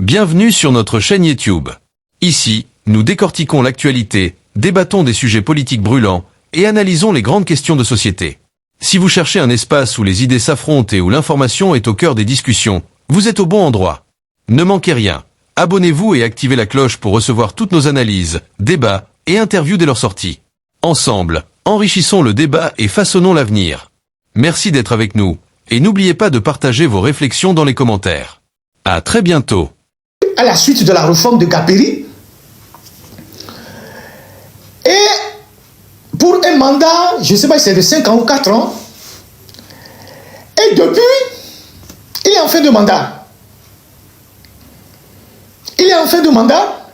Bienvenue sur notre chaîne YouTube. Ici, nous décortiquons l'actualité, débattons des sujets politiques brûlants et analysons les grandes questions de société. Si vous cherchez un espace où les idées s'affrontent et où l'information est au cœur des discussions, vous êtes au bon endroit. Ne manquez rien. Abonnez-vous et activez la cloche pour recevoir toutes nos analyses, débats et interviews dès leur sortie. Ensemble, enrichissons le débat et façonnons l'avenir. Merci d'être avec nous et n'oubliez pas de partager vos réflexions dans les commentaires. À très bientôt. À la suite de la réforme de Caperi, et pour un mandat, je ne sais pas si c'est de 5 ans ou 4 ans, et depuis, il est en fin de mandat. Il est en fin de mandat,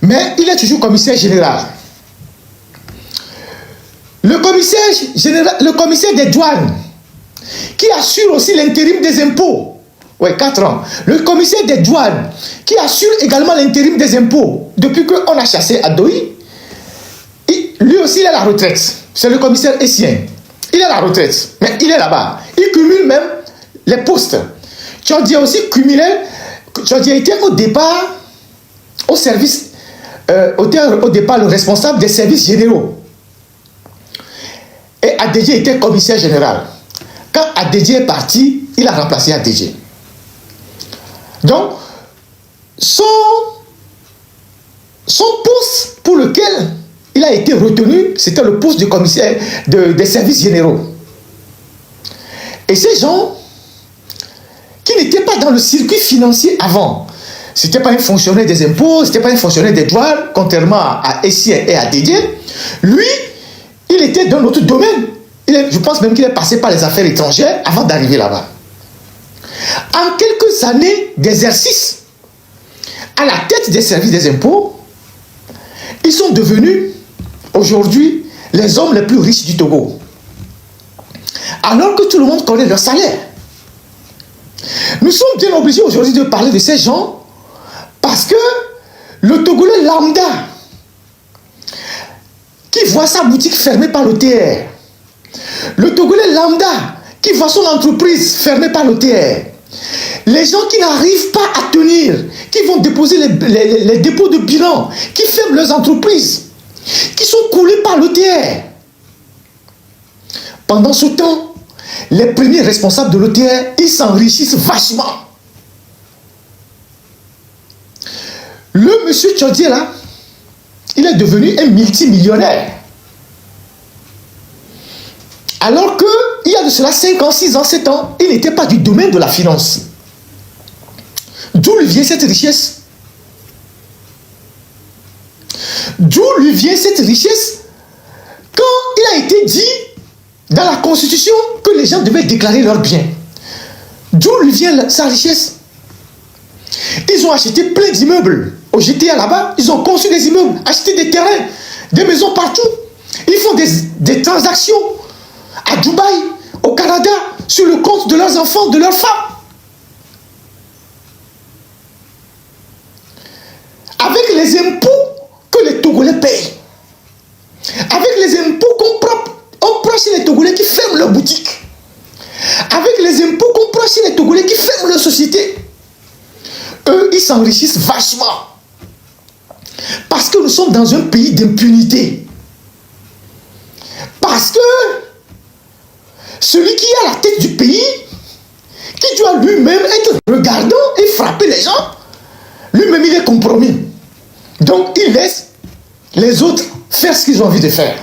mais il est toujours commissaire général. Le commissaire général, le commissaire des douanes, qui assure aussi l'intérim des impôts. Oui, 4 ans. Le commissaire des douanes, qui assure également l'intérim des impôts, depuis qu'on a chassé Adoui, lui aussi il est à la retraite. C'est le commissaire Essien. Il est à la retraite, mais il est là-bas. Il cumule même les postes. Tchordi a aussi cumulé, Tchordi a été au départ au service, au départ le responsable des services généraux. Et Adedje était commissaire général. Quand Adedje est parti, il a remplacé Adedje. Donc, son poste pour lequel il a été retenu, c'était le poste de commissaire des services généraux. Et ces gens qui n'étaient pas dans le circuit financier avant, ce n'était pas un fonctionnaire des impôts, ce n'était pas un fonctionnaire des douanes, contrairement à Essien et à Dédier, lui, il était dans notre domaine. Je pense même qu'il est passé par les affaires étrangères avant d'arriver là-bas. En quelques années d'exercice, à la tête des services des impôts, ils sont devenus aujourd'hui les hommes les plus riches du Togo. Alors que tout le monde connaît leur salaire. Nous sommes bien obligés aujourd'hui de parler de ces gens parce que le Togolais lambda qui voit sa boutique fermée par l'OTR, le Togolais lambda qui voit son entreprise fermée par l'OTR, les gens qui n'arrivent pas à tenir, qui vont déposer les dépôts de bilan, qui ferment leurs entreprises, qui sont coulés par l'OTR. Pendant ce temps, les premiers responsables de l'OTR, ils s'enrichissent vachement. Le monsieur Tchordi là, il est devenu un multimillionnaire. Alors qu'il y a de cela 5 ans, 6 ans, 7 ans, il n'était pas du domaine de la finance. D'où lui vient cette richesse? D'où lui vient cette richesse quand il a été dit dans la Constitution que les gens devaient déclarer leurs biens? D'où lui vient sa richesse? Ils ont acheté plein d'immeubles. Au GTA là-bas, ils ont construit des immeubles, acheté des terrains, des maisons partout. Ils font des transactions à Dubaï, au Canada, sur le compte de leurs enfants, de leurs femmes. Avec les impôts que les Togolais payent. Avec les impôts qu'on prend chez les Togolais qui ferment leurs boutiques. Avec les impôts qu'on prend chez les Togolais qui ferment leurs sociétés. Eux, ils s'enrichissent vachement. Parce que nous sommes dans un pays d'impunité. Parce que celui qui est à la tête du pays, qui doit lui-même être regardant et frapper les gens, lui-même il est compromis. Donc il laisse les autres faire ce qu'ils ont envie de faire.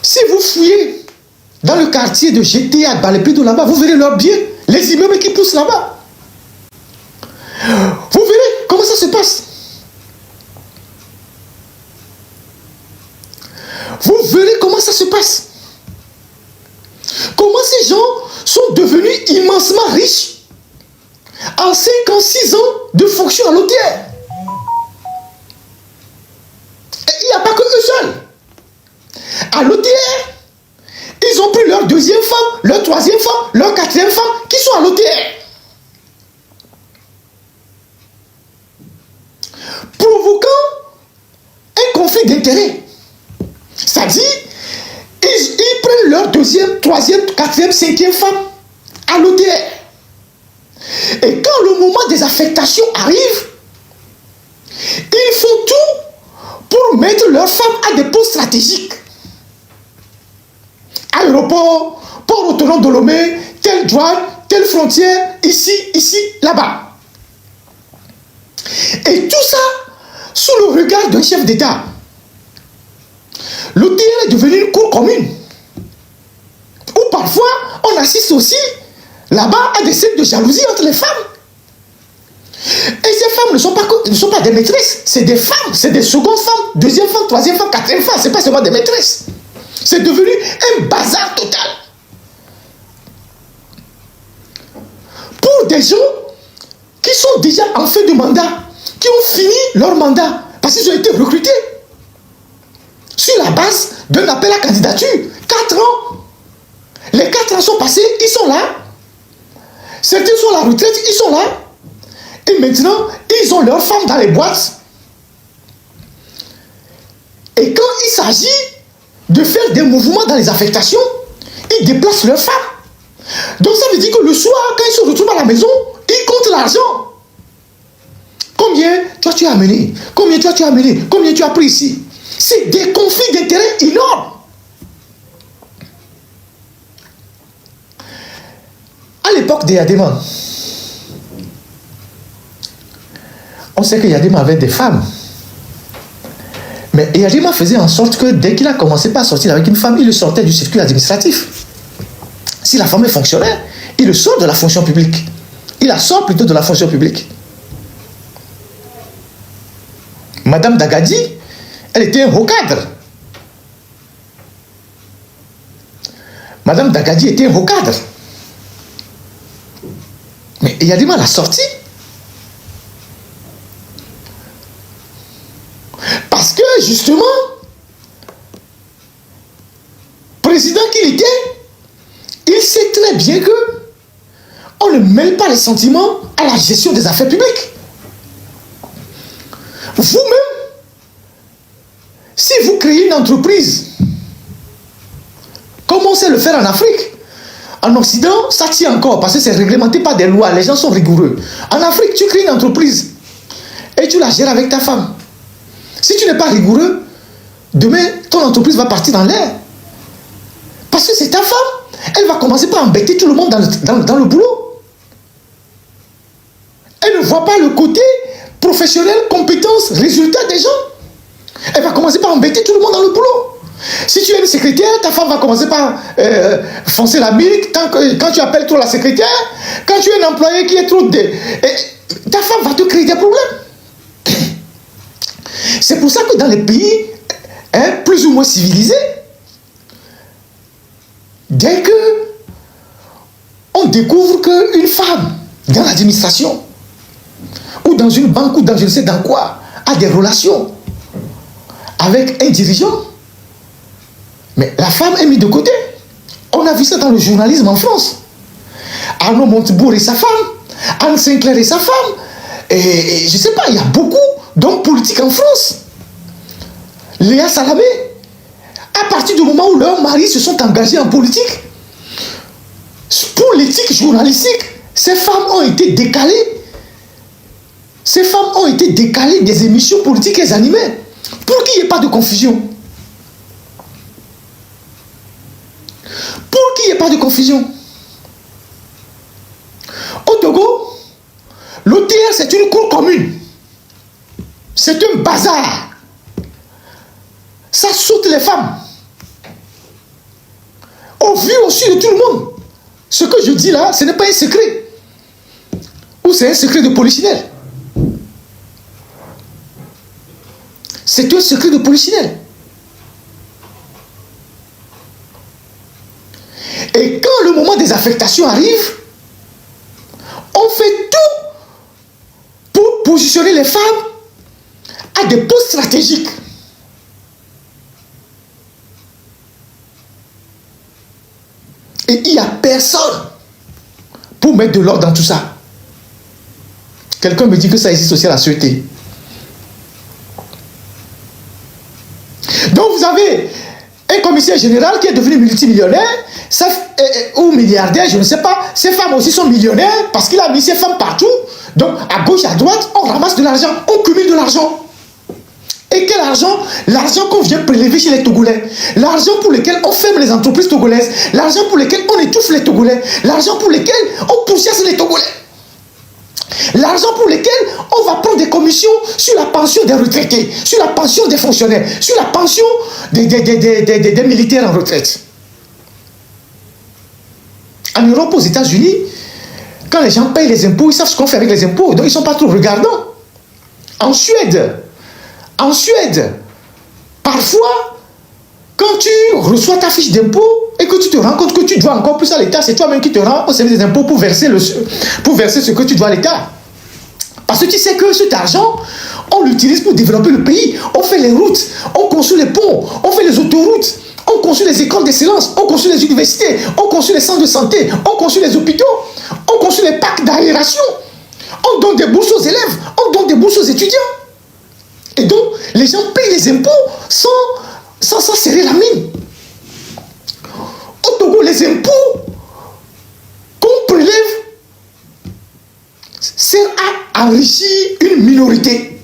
Si vous fouillez dans le quartier de GTA, Balepidou là-bas, vous verrez leurs biens, les immeubles qui poussent là-bas. Vous verrez comment ça se passe. Vous verrez comment ça se passe. Comment ces gens sont devenus immensement riches en 5 ans, 6 ans de fonction à l'OTR. Et il n'y a pas que eux seuls. À l'OTR, ils ont pris leur 2e femme, leur 3e femme, leur 4e femme qui sont à l'OTR. Provoquant un conflit d'intérêts. C'est-à-dire, ils prennent leur 2e, 3e, 4e, 5e femme à l'OTR. Et quand le moment des affectations arrive, ils font tout pour mettre leurs femmes à des postes stratégiques. Aéroport, port autonome de Lomé, telle douane, telle frontière, ici, là-bas. Et tout ça sous le regard d'un chef d'État. L'OTR est devenu une cour commune. Où parfois, on assiste aussi là-bas à des scènes de jalousie entre les femmes. Et ces femmes ne sont pas des maîtresses, c'est des femmes, c'est des secondes femmes, deuxième femme, troisième femme, quatrième femme, c'est pas seulement des maîtresses. C'est devenu un bazar total. Pour des gens qui sont déjà en fin de mandat, qui ont fini leur mandat, parce qu'ils ont été recrutés sur la base d'un appel à candidature. 4 ans. Les 4 ans sont passés, ils sont là. Certains sont à la retraite, ils sont là. Et maintenant, ils ont leurs femmes dans les boîtes. Et quand il s'agit de faire des mouvements dans les affectations, ils déplacent leurs femmes. Donc ça veut dire que le soir, quand ils se retrouvent à la maison, ils comptent l'argent. Combien toi tu as amené? Combien toi tu as amené? Combien tu as pris ici? C'est des conflits d'intérêts énormes. À l'époque des Yadema, on sait que Yadema avait des femmes. Mais Yadema faisait en sorte que dès qu'il a commencé par sortir avec une femme, il le sortait du circuit administratif. Si la femme est fonctionnaire, il le sort de la fonction publique. Il la sort plutôt de la fonction publique. Madame Dagadi, elle était un haut cadre. Madame Dagadi était un haut cadre. Mais Yadema l'a sorti. Parce que justement, président qu'il était, il sait très bien que on ne mêle pas les sentiments à la gestion des affaires publiques. Vous-même, si vous créez une entreprise, comme on sait le faire en Afrique, en Occident, ça tient encore parce que c'est réglementé par des lois, les gens sont rigoureux. En Afrique, tu crées une entreprise et tu la gères avec ta femme. Si tu n'es pas rigoureux, demain, ton entreprise va partir dans l'air. Parce que c'est ta femme. Elle va commencer par embêter tout le monde dans le boulot. Elle ne voit pas le côté professionnel, compétence, résultat des gens. Elle va commencer par embêter tout le monde dans le boulot. Si tu es une secrétaire, ta femme va commencer par foncer la mine. Quand tu appelles trop la secrétaire, quand tu es un employé qui est trop... ta femme va te créer des problèmes. C'est pour ça que dans les pays plus ou moins civilisés, dès que on découvre qu'une femme dans l'administration ou dans une banque ou dans je ne sais dans quoi a des relations avec un dirigeant, mais la femme est mise de côté. On a vu ça dans le journalisme en France. Arnaud Montebourg et sa femme, Anne Sinclair et sa femme, et je ne sais pas, il y a beaucoup d'hommes politiques en France. Léa Salamé, à partir du moment où leurs maris se sont engagés en politique, pour l'éthique journalistique, ces femmes ont été décalées. Ces femmes ont été décalées des émissions politiques qu'elles animaient, pour qu'il n'y ait pas de confusion. Pour qu'il n'y ait pas de confusion. Au Togo, l'OTR c'est une cour commune. C'est un bazar. Ça saute les femmes. Au vu aussi de tout le monde. Ce que je dis là, ce n'est pas un secret. Ou c'est un secret de polichinelle. C'est un secret de polichinelle. Et quand le moment des affectations arrive, on fait tout pour positionner les femmes à des postes stratégiques. Et il n'y a personne pour mettre de l'ordre dans tout ça. Quelqu'un me dit que ça existe aussi à la sûreté. Donc vous avez un commissaire général qui est devenu multimillionnaire ou milliardaire, je ne sais pas. Ses femmes aussi sont millionnaires parce qu'il a mis ses femmes partout. Donc, à gauche, à droite, on ramasse de l'argent, on cumule de l'argent. Et quel argent? L'argent qu'on vient prélever chez les Togolais. L'argent pour lequel on ferme les entreprises togolaises. L'argent pour lequel on étouffe les Togolais. L'argent pour lequel on pourchasse les Togolais. L'argent pour lequel on va prendre des commissions sur la pension des retraités, sur la pension des fonctionnaires, sur la pension des militaires en retraite. En Europe, aux États-Unis, quand les gens payent les impôts, ils savent ce qu'on fait avec les impôts, donc ils ne sont pas trop regardants. En Suède, parfois, quand tu reçois ta fiche d'impôt et que tu te rends compte que tu dois encore plus à l'État, c'est toi-même qui te rends au service des impôts pour verser ce que tu dois à l'État. Parce que tu sais que cet argent, on l'utilise pour développer le pays. On fait les routes, on construit les ponts, on fait les autoroutes, on construit les écoles d'excellence, on construit les universités, on construit les centres de santé, on construit les hôpitaux, on construit les parcs d'aération, on donne des bourses aux élèves, on donne des bourses aux étudiants. Et donc, les gens payent les impôts sans serrer la mine. Au Togo, les impôts qu'on prélève servent à enrichir une minorité.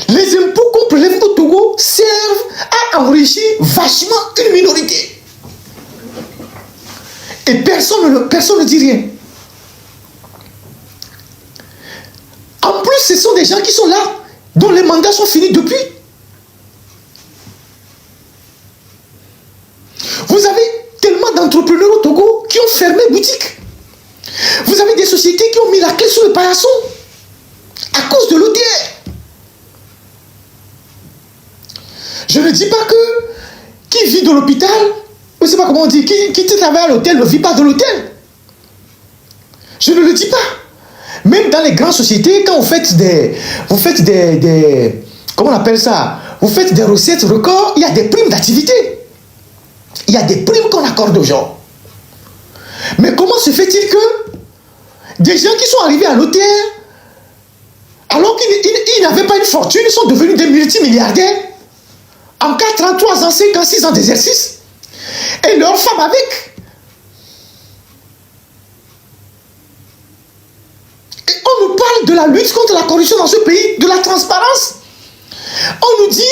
Les impôts qu'on prélève au Togo servent à enrichir vachement une minorité. Et personne ne dit rien. En plus, ce sont des gens qui sont là, dont les mandats sont finis depuis. Vous avez tellement d'entrepreneurs au Togo qui ont fermé boutique. Vous avez des sociétés qui ont mis la clé sur le paillasson à cause de l'OTR. Je ne dis pas que qui vit dans l'hôpital, je ne sais pas comment on dit, qui travaille à l'hôtel ne vit pas dans l'hôtel. Je ne le dis pas. Même dans les grandes sociétés, quand vous faites des comment on appelle ça? Vous faites des recettes records, il y a des primes d'activité. Il y a des primes qu'on accorde aux gens. Mais comment se fait-il que des gens qui sont arrivés à l'OTR, alors qu'ils n'avaient pas une fortune, ils sont devenus des multimilliardaires en 4 ans, 3 ans, 5 ans, 6 ans d'exercice, et leurs femmes avec. Et on nous parle de la lutte contre la corruption dans ce pays, de la transparence. On nous dit,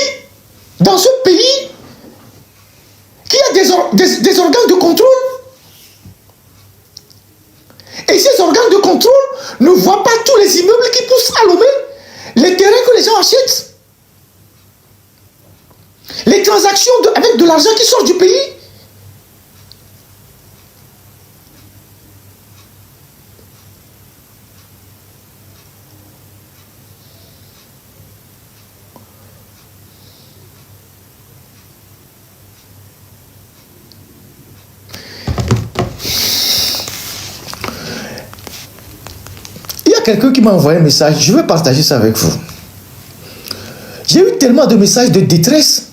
dans ce pays, qu'il y a des organes de contrôle. Et ces organes de contrôle ne voient pas tous les immeubles qui poussent à Lomé, les terrains que les gens achètent, les transactions avec de l'argent qui sort du pays. Quelqu'un qui m'a envoyé un message, je vais partager ça avec vous. J'ai eu tellement de messages de détresse.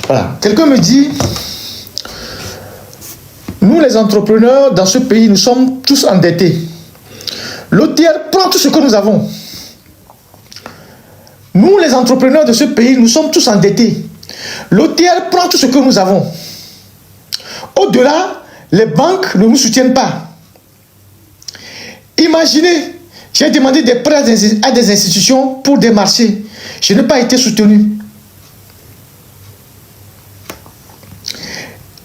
Voilà. Quelqu'un me dit, nous les entrepreneurs dans ce pays, nous sommes tous endettés. L'OTR prend tout ce que nous avons. Nous les entrepreneurs de ce pays, nous sommes tous endettés. L'OTR prend tout ce que nous avons. Au-delà, les banques ne nous soutiennent pas. Imaginez, j'ai demandé des prêts à des institutions pour des marchés. Je n'ai pas été soutenu.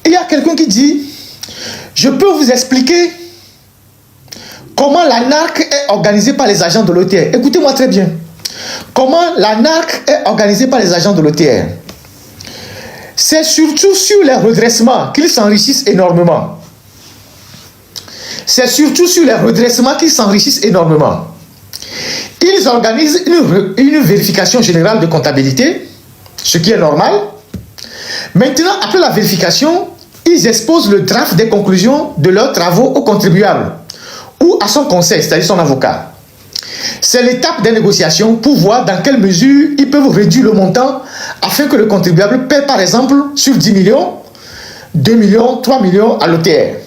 Il y a quelqu'un qui dit, je peux vous expliquer comment la NARC est organisée par les agents de l'OTR. Écoutez-moi très bien. Comment la NARC est organisée par les agents de l'OTR. C'est surtout sur les redressements qu'ils s'enrichissent énormément. C'est surtout sur les redressements qu'ils s'enrichissent énormément. Ils organisent une vérification générale de comptabilité, ce qui est normal. Maintenant, après la vérification, ils exposent le draft des conclusions de leurs travaux au contribuable ou à son conseil, c'est-à-dire son avocat. C'est l'étape des négociations pour voir dans quelle mesure ils peuvent réduire le montant afin que le contribuable paie par exemple sur 10 millions, 2 millions, 3 millions à l'OTR.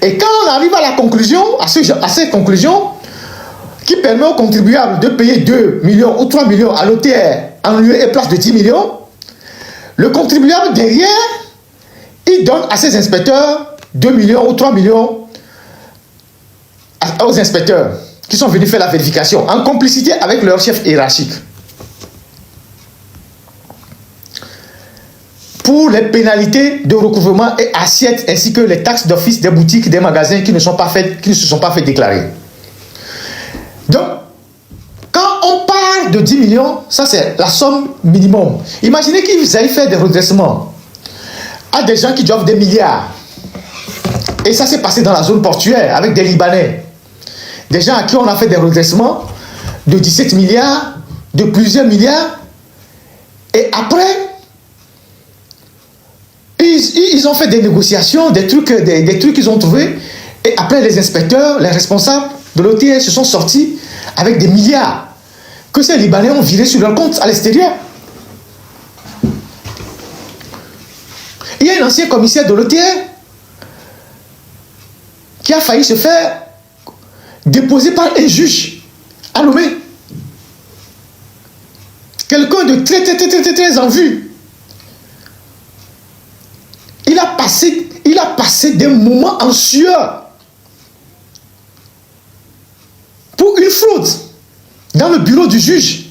Et quand on arrive à la conclusion, à cette conclusion, qui permet au contribuable de payer 2 millions ou 3 millions à l'OTR en lieu et place de 10 millions, le contribuable derrière, il donne à ses inspecteurs 2 millions ou 3 millions aux inspecteurs qui sont venus faire la vérification en complicité avec leur chef hiérarchique. Pour les pénalités de recouvrement et assiettes ainsi que les taxes d'office des boutiques, des magasins qui ne se sont pas fait déclarer. Donc, quand on parle de 10 millions, ça c'est la somme minimum. Imaginez qu'ils aillent faire des redressements à des gens qui doivent des milliards. Et ça s'est passé dans la zone portuaire avec des Libanais. Des gens à qui on a fait des redressements de 17 milliards, de plusieurs milliards. Et après, ils ont fait des négociations, des trucs qu'ils ont trouvés. Et après, les inspecteurs, les responsables de l'OTR se sont sortis avec des milliards que ces Libanais ont virés sur leur compte à l'extérieur. Il y a un ancien commissaire de l'OTR qui a failli se faire déposer par un juge à Lomé. Quelqu'un de très en vue. Il a passé des moments en sueur pour une fraude dans le bureau du juge.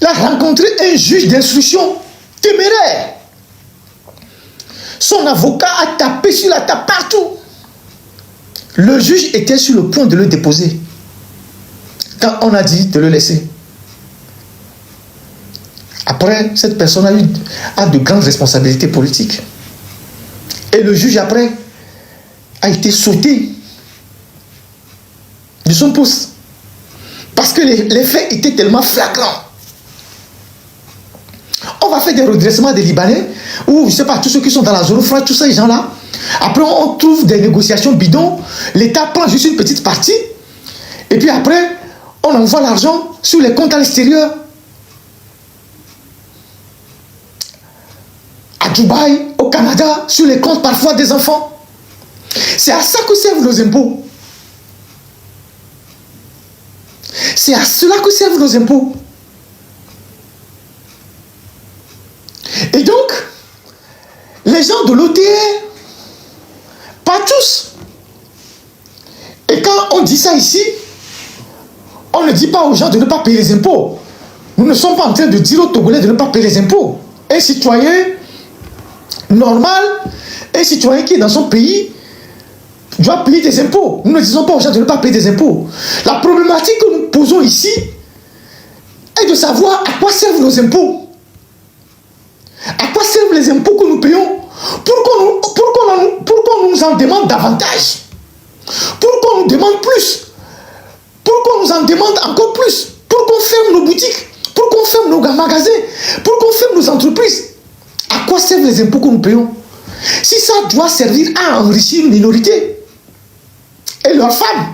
Il a rencontré un juge d'instruction téméraire. Son avocat a tapé sur la table partout. Le juge était sur le point de le déposer quand on a dit de le laisser. Après, cette personne a de grandes responsabilités politiques. Et le juge, après, a été sauté de son poste. Parce que les faits étaient tellement flagrants. On va faire des redressements des Libanais, ou je ne sais pas, tous ceux qui sont dans la zone franche, tous ces gens-là. Après, on trouve des négociations bidons. L'État prend juste une petite partie. Et puis après, on envoie l'argent sur les comptes à l'extérieur. À Dubaï, au Canada, sur les comptes parfois des enfants. C'est à ça que servent nos impôts. C'est à cela que servent nos impôts. Et donc, les gens de l'OTR, pas tous. Et quand on dit ça ici, on ne dit pas aux gens de ne pas payer les impôts. Nous ne sommes pas en train de dire aux Togolais de ne pas payer les impôts. Un citoyen normal, un citoyen qui est dans son pays, doit payer des impôts. Nous ne disons pas aux gens de ne pas payer des impôts. La problématique que nous posons ici est de savoir à quoi servent nos impôts. À quoi servent les impôts que nous payons? Pourquoi on nous en demande davantage? Pourquoi on nous demande plus? Pourquoi on nous en demande encore plus? Pourquoi on ferme nos boutiques? Pourquoi on ferme nos magasins? Pourquoi on ferme nos entreprises? À quoi servent les impôts que nous payons? Si ça doit servir à enrichir une minorité et leurs femmes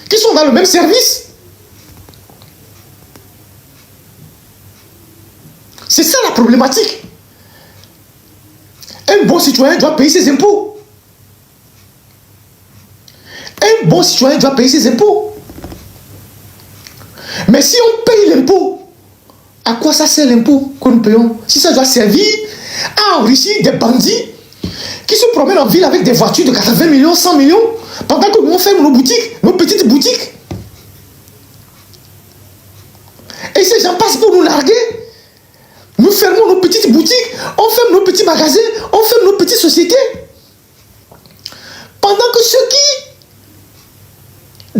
qui sont dans le même service, c'est ça la problématique. Un bon citoyen doit payer ses impôts. Un bon citoyen doit payer ses impôts. Mais si on paye l'impôt, à quoi ça sert l'impôt que nous payons? Si ça doit servir à enrichir des bandits qui se promènent en ville avec des voitures de 80 millions, 100 millions, pendant que nous on ferme nos boutiques, nos petites boutiques. Et ces gens passent pour nous larguer. Nous fermons nos petites boutiques, on ferme nos petits magasins, on ferme nos petites sociétés. Pendant que ceux qui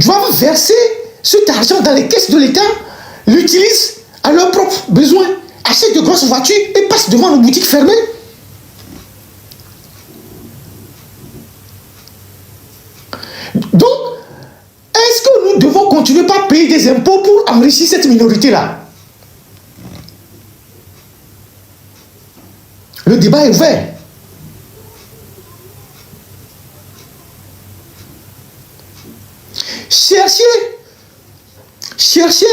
doivent verser cet argent dans les caisses de l'État l'utilisent à leurs propres besoins, achètent de grosses voitures et passent devant nos boutiques fermées. Donc, est-ce que nous devons continuer par payer des impôts pour enrichir cette minorité-là? Le débat est ouvert. Cherchez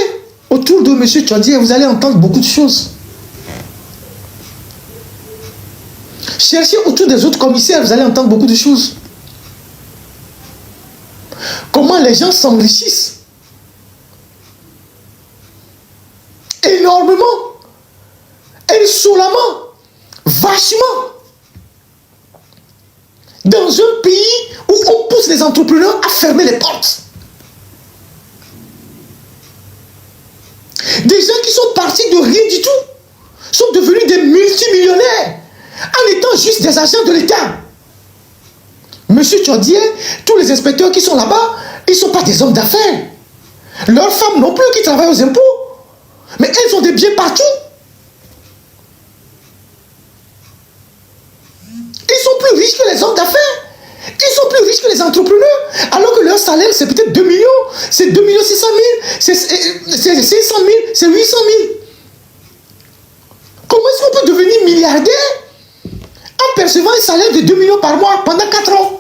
autour de M. Tchadié, vous allez entendre beaucoup de choses. Cherchez autour des autres commissaires, vous allez entendre beaucoup de choses. Comment les gens s'enrichissent énormément, insolemment, vachement, dans un pays où on pousse les entrepreneurs à fermer les portes. Des gens qui sont partis de rien du tout sont devenus des multimillionnaires en étant juste des agents de l'État. Monsieur Tchadié, tous les inspecteurs qui sont là-bas, ils ne sont pas des hommes d'affaires. Leurs femmes non plus qui travaillent aux impôts. Mais elles ont des biens partout. Ils sont plus riches que les hommes d'affaires. Ils sont plus riches que les entrepreneurs. Alors que leur salaire, c'est peut-être 2 millions. C'est 2 600 000. C'est 500 000. C'est 800 000. Comment est-ce qu'on peut devenir milliardaire en percevant un salaire de 2 millions par mois pendant 4 ans?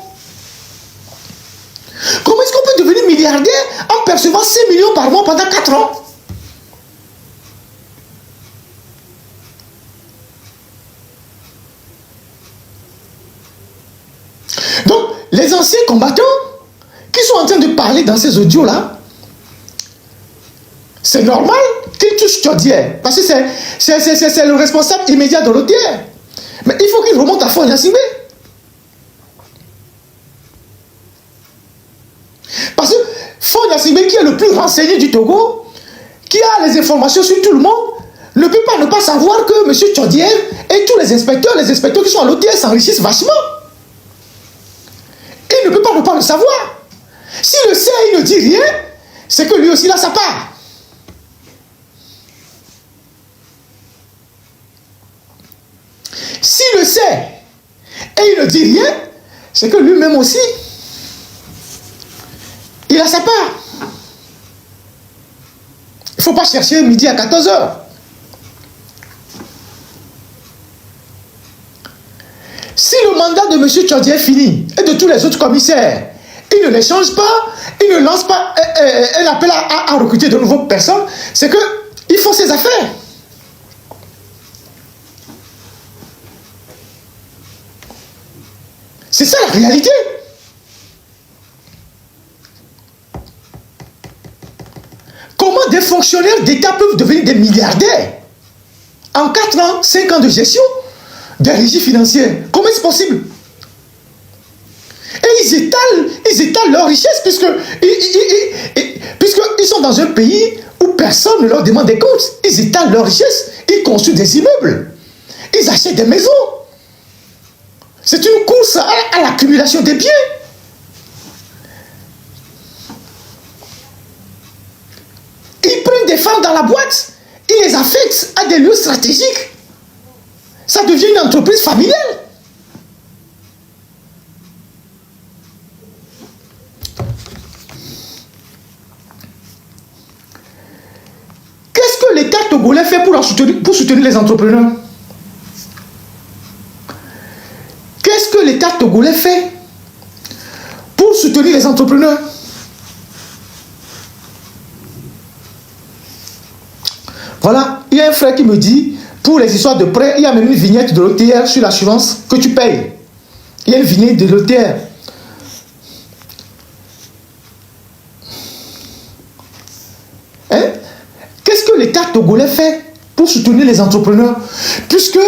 Comment est-ce qu'on peut devenir milliardaire en percevant 5 millions par mois pendant 4 ans? Donc, les anciens combattants qui sont en train de parler dans ces audios-là, c'est normal qu'ils touchent Tchadié, parce que c'est le responsable immédiat de l'OTR. Mais il faut qu'il remonte à Faure Gnassingbé. Parce que Faure Gnassingbé, qui est le plus renseigné du Togo, qui a les informations sur tout le monde, ne peut pas ne pas savoir que M. Tchadié et tous les inspecteurs qui sont à l'OTR s'enrichissent vachement. Il ne peut pas ne pas le savoir. S'il le sait et il ne dit rien, c'est que lui aussi il a sa part. S'il le sait et il ne dit rien, c'est que lui-même aussi, il a sa part. Il ne faut pas chercher midi à 14 h. Si le mandat de M. Tchadié est fini, et de tous les autres commissaires, il ne les change pas, il ne lance pas un appel à recruter de nouvelles personnes, c'est qu'ils font ses affaires. C'est ça la réalité. Comment des fonctionnaires d'État peuvent devenir des milliardaires en 4 ans, 5 ans de gestion des régies financières? Comment c'est possible? Et ils étalent leur richesse puisqu'ils sont dans un pays où personne ne leur demande des comptes. Ils étalent leur richesse, ils construisent des immeubles, ils achètent des maisons. C'est une course à l'accumulation des biens. Ils prennent des femmes dans la boîte, ils les affectent à des lieux stratégiques. Ça devient une entreprise familiale. Qu'est-ce que l'État togolais fait pour soutenir les entrepreneurs? Qu'est-ce que l'État togolais fait pour soutenir les entrepreneurs? Voilà, il y a un frère qui me dit, pour les histoires de prêt, il y a même une vignette de l'OTR sur l'assurance que tu payes. Il y a une vignette de l'OTR. Hein? Qu'est-ce que l'État togolais fait pour soutenir les entrepreneurs? Puisque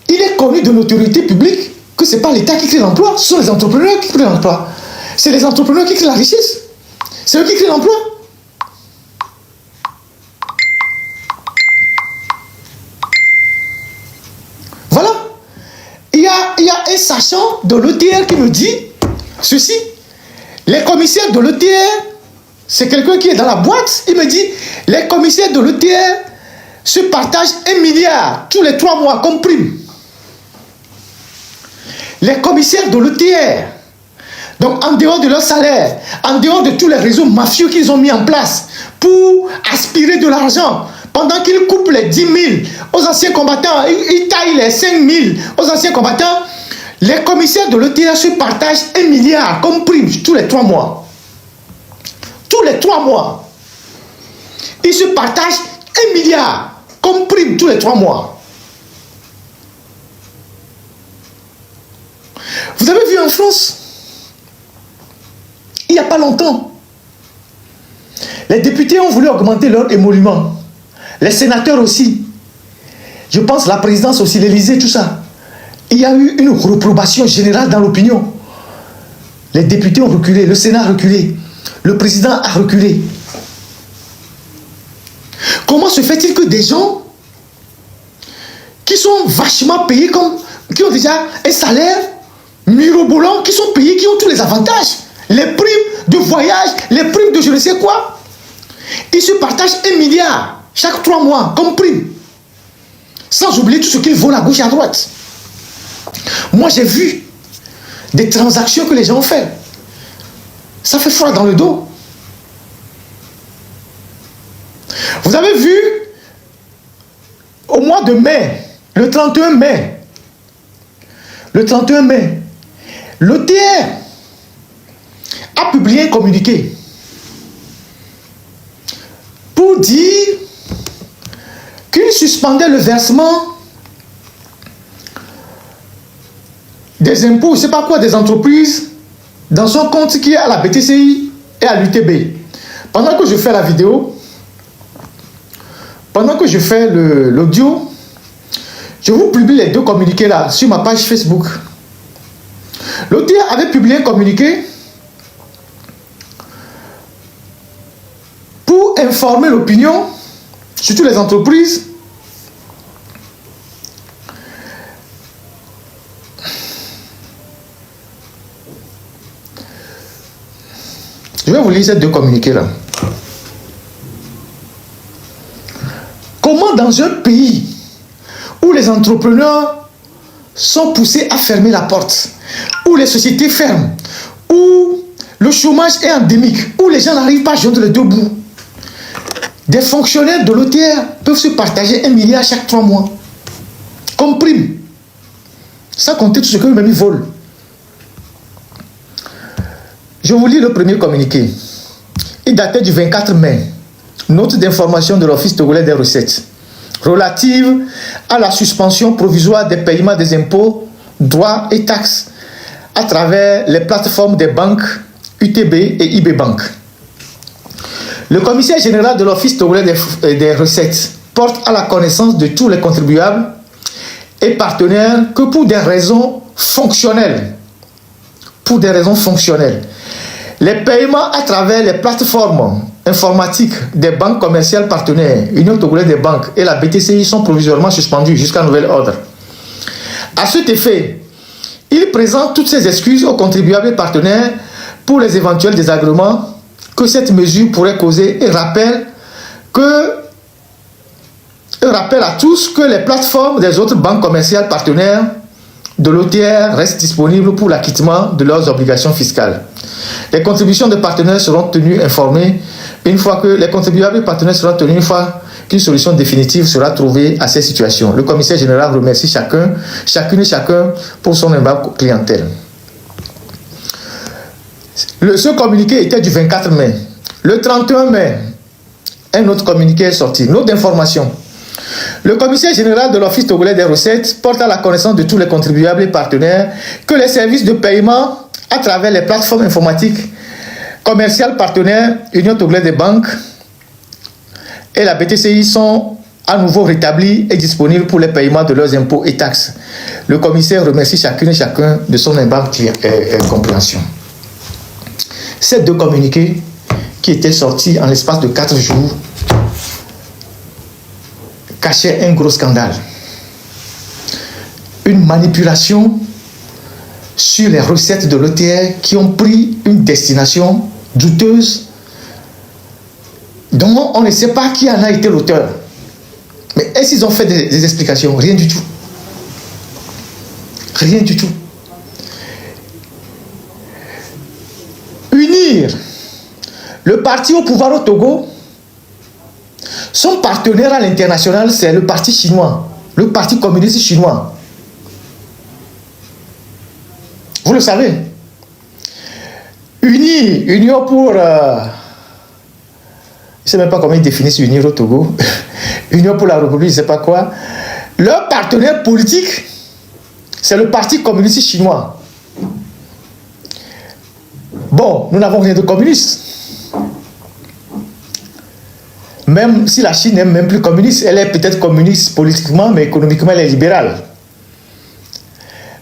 il est connu de l'autorité publique que ce n'est pas l'État qui crée l'emploi, ce sont les entrepreneurs qui créent l'emploi. C'est les entrepreneurs qui créent la richesse. C'est eux qui créent l'emploi. Voilà. Il y a un sachant de l'OTR qui me dit ceci. Les commissaires de l'OTR, c'est quelqu'un qui est dans la boîte, il me dit, les commissaires de l'OTR se partagent 1 milliard tous les 3 mois comme prime. Les commissaires de l'OTR, donc en dehors de leur salaire, en dehors de tous les réseaux mafieux qu'ils ont mis en place pour aspirer de l'argent, pendant qu'il coupe les 10 000 aux anciens combattants, il taille les 5 000 aux anciens combattants, les commissaires de l'OTA se partagent 1 milliard comme prime tous les 3 mois. Tous les 3 mois. Ils se partagent 1 milliard comme prime tous les 3 mois. Vous avez vu en France, il n'y a pas longtemps, les députés ont voulu augmenter leur émolument. Les sénateurs aussi. Je pense la présidence aussi, l'Élysée, tout ça. Il y a eu une réprobation générale dans l'opinion. Les députés ont reculé, le Sénat a reculé, le président a reculé. Comment se fait-il que des gens qui sont vachement payés, qui ont déjà un salaire mirobolant, qui sont payés, qui ont tous les avantages, les primes de voyage, les primes de je ne sais quoi, ils se partagent 1 milliard chaque 3 mois comme prime, sans oublier tout ce qu'ils volent à gauche et à droite. Moi j'ai vu des transactions que les gens ont fait. Ça fait froid dans le dos. Vous avez vu au mois de mai, le 31 mai, l'OTR a publié un communiqué pour dire qu'il suspendait le versement des impôts, je ne sais pas quoi, des entreprises dans son compte qui est à la BTCI et à l'UTB. Pendant que je fais la vidéo, pendant que je fais l'audio, je vous publie les 2 communiqués là sur ma page Facebook. L'OTR avait publié un communiqué pour informer l'opinion, surtout les entreprises, je vais vous lire ces 2 communiqués là. Comment dans un pays où les entrepreneurs sont poussés à fermer la porte, où les sociétés ferment, où le chômage est endémique, où les gens n'arrivent pas à joindre les 2 bouts, des fonctionnaires de l'OTR peuvent se partager 1 milliard chaque 3 mois, comme prime, sans compter tout ce qu'eux-mêmes ils volent. Je vous lis le premier communiqué. Il datait du 24 mai. Note d'information de l'Office togolais des recettes relative à la suspension provisoire des paiements des impôts, droits et taxes à travers les plateformes des banques UTB et IB Bank. Le commissaire général de l'Office togolais des recettes porte à la connaissance de tous les contribuables et partenaires que pour des raisons fonctionnelles, les paiements à travers les plateformes informatiques des banques commerciales partenaires, Union togolaise des banques et la BTCI sont provisoirement suspendus jusqu'à nouvel ordre. À cet effet, il présente toutes ses excuses aux contribuables et partenaires pour les éventuels désagréments que cette mesure pourrait causer et rappelle à tous que les plateformes des autres banques commerciales partenaires de l'OTR restent disponibles pour l'acquittement de leurs obligations fiscales. Les contributions de partenaires seront tenues informées une fois que les contribuables et partenaires seront tenus une fois qu'une solution définitive sera trouvée à ces situations. Le commissaire général remercie chacune et chacun pour son aimable clientèle. Ce communiqué était du 24 mai. Le 31 mai, un autre communiqué est sorti, une autre information. Le commissaire général de l'Office togolais des recettes porte à la connaissance de tous les contribuables et partenaires que les services de paiement à travers les plateformes informatiques commerciales partenaires, Union togolaise des banques et la BTCI sont à nouveau rétablis et disponibles pour les paiements de leurs impôts et taxes. Le commissaire remercie chacune et chacun de son aimable compréhension. Ces 2 communiqués qui étaient sortis en l'espace de 4 jours cachaient un gros scandale. Une manipulation sur les recettes de l'OTR qui ont pris une destination douteuse dont on ne sait pas qui en a été l'auteur. Mais est-ce qu'ils ont fait des explications? Rien du tout. Rien du tout. Unir le parti au pouvoir au Togo Son partenaire à l'international, c'est le parti chinois, le parti communiste chinois. Vous le savez. Union pour... je ne sais même pas comment ils définissent unir au Togo. Union pour la République, je ne sais pas quoi. Leur partenaire politique, c'est le parti communiste chinois. Bon, nous n'avons rien de communiste. Même si la Chine n'est même plus communiste, elle est peut-être communiste politiquement, mais économiquement, elle est libérale.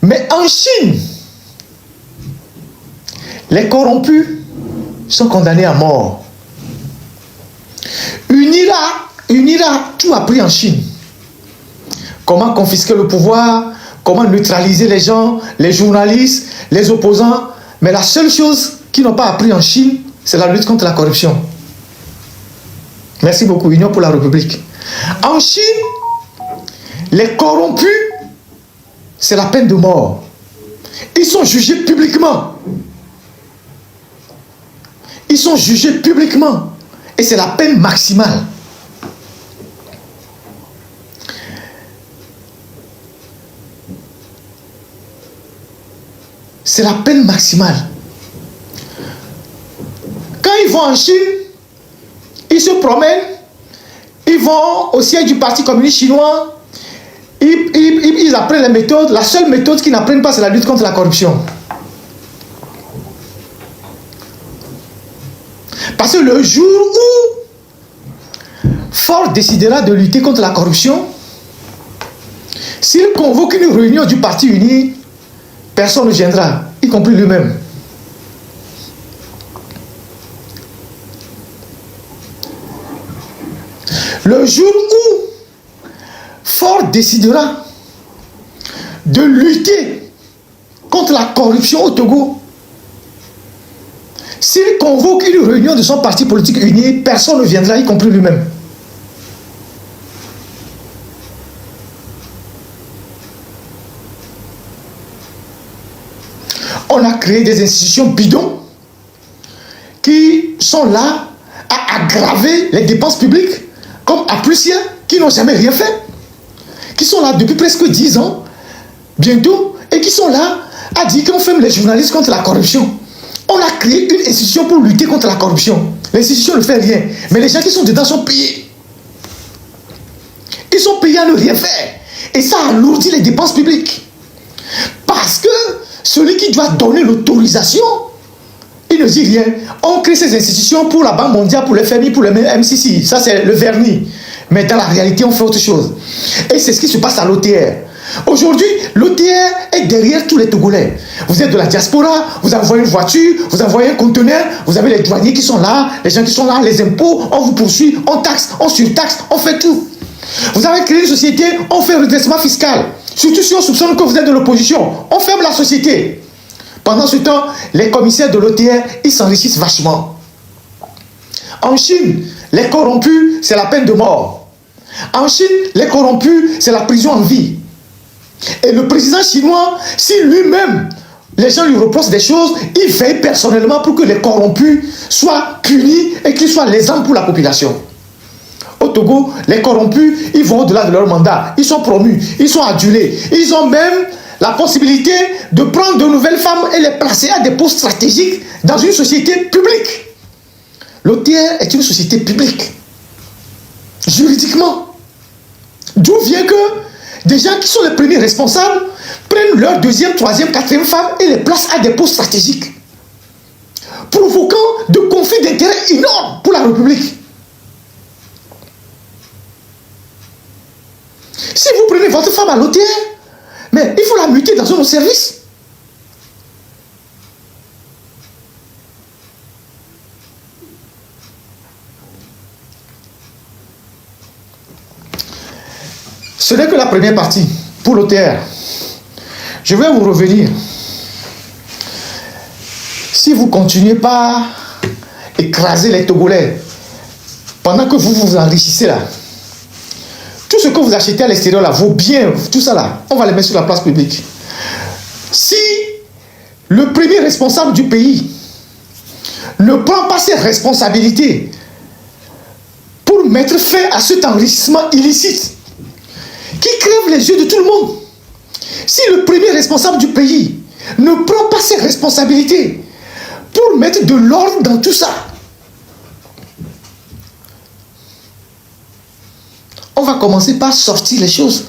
Mais en Chine, les corrompus sont condamnés à mort. UNIRA, tout appris en Chine. Comment confisquer le pouvoir, comment neutraliser les gens, les journalistes, les opposants. Mais la seule chose qu'ils n'ont pas appris en Chine, c'est la lutte contre la corruption. Merci beaucoup, Union pour la République. En Chine, les corrompus, c'est la peine de mort. Ils sont jugés publiquement. Ils sont jugés publiquement. Et c'est la peine maximale. C'est la peine maximale. Quand ils vont en Chine, ils se promènent, ils vont au siège du Parti communiste chinois, ils apprennent les méthodes. La seule méthode qu'ils n'apprennent pas, c'est la lutte contre la corruption. Parce que le jour où Ford décidera de lutter contre la corruption, s'il convoque une réunion du Parti uni, personne ne viendra, y compris lui-même. Le jour où Ford décidera de lutter contre la corruption au Togo, s'il convoque une réunion de son parti politique uni, personne ne viendra, y compris lui-même. On a créé des institutions bidons qui sont là à aggraver les dépenses publiques, comme Applusia, qui n'ont jamais rien fait, qui sont là depuis presque 10 ans, bientôt, et qui sont là à dire qu'on ferme les journalistes contre la corruption. On a créé une institution pour lutter contre la corruption. L'institution ne fait rien, mais les gens qui sont dedans sont payés. Ils sont payés à ne rien faire. Et ça alourdit les dépenses publiques. Parce que celui qui doit donner l'autorisation, il ne dit rien. On crée ces institutions pour la Banque mondiale, pour le FMI, pour le MCC. Ça, c'est le vernis. Mais dans la réalité, on fait autre chose. Et c'est ce qui se passe à l'OTR. Aujourd'hui, l'OTR est derrière tous les Togolais. Vous êtes de la diaspora, vous envoyez une voiture, vous envoyez un conteneur, vous avez les douaniers qui sont là, les gens qui sont là, les impôts, on vous poursuit, on taxe, on surtaxe, on fait tout. Vous avez créé une société, on fait un redressement fiscal. Surtout si on soupçonne que vous êtes de l'opposition, on ferme la société. Pendant ce temps, les commissaires de l'OTR, ils s'enrichissent vachement. En Chine, les corrompus, c'est la peine de mort. En Chine, les corrompus, c'est la prison en vie. Et le président chinois, si lui-même, les gens lui reprochent des choses, il veille personnellement pour que les corrompus soient punis et qu'ils soient l'exemple pour la population. Au Togo, les corrompus, ils vont au-delà de leur mandat. Ils sont promus, ils sont adulés. Ils ont même la possibilité de prendre de nouvelles femmes et les placer à des postes stratégiques dans une société publique. L'OTR est une société publique. Juridiquement. D'où vient que des gens qui sont les premiers responsables prennent leur deuxième, troisième, quatrième femme et les placent à des postes stratégiques, provoquant de conflits d'intérêts énormes pour la République. Si vous prenez votre femme à l'OTR, mais il faut la muter dans un autre service. Ce n'est que la première partie pour l'OTR. Je vais vous revenir. Si vous continuez pas à écraser les Togolais pendant que vous vous enrichissez là, tout ce que vous achetez à l'extérieur là, vos biens, tout ça là, on va les mettre sur la place publique. Si le premier responsable du pays ne prend pas ses responsabilités pour pour mettre fin à cet enrichissement illicite qui crève les yeux de tout le monde. Si le premier responsable du pays ne prend pas ses responsabilités pour mettre de l'ordre dans tout ça, on va commencer par sortir les choses.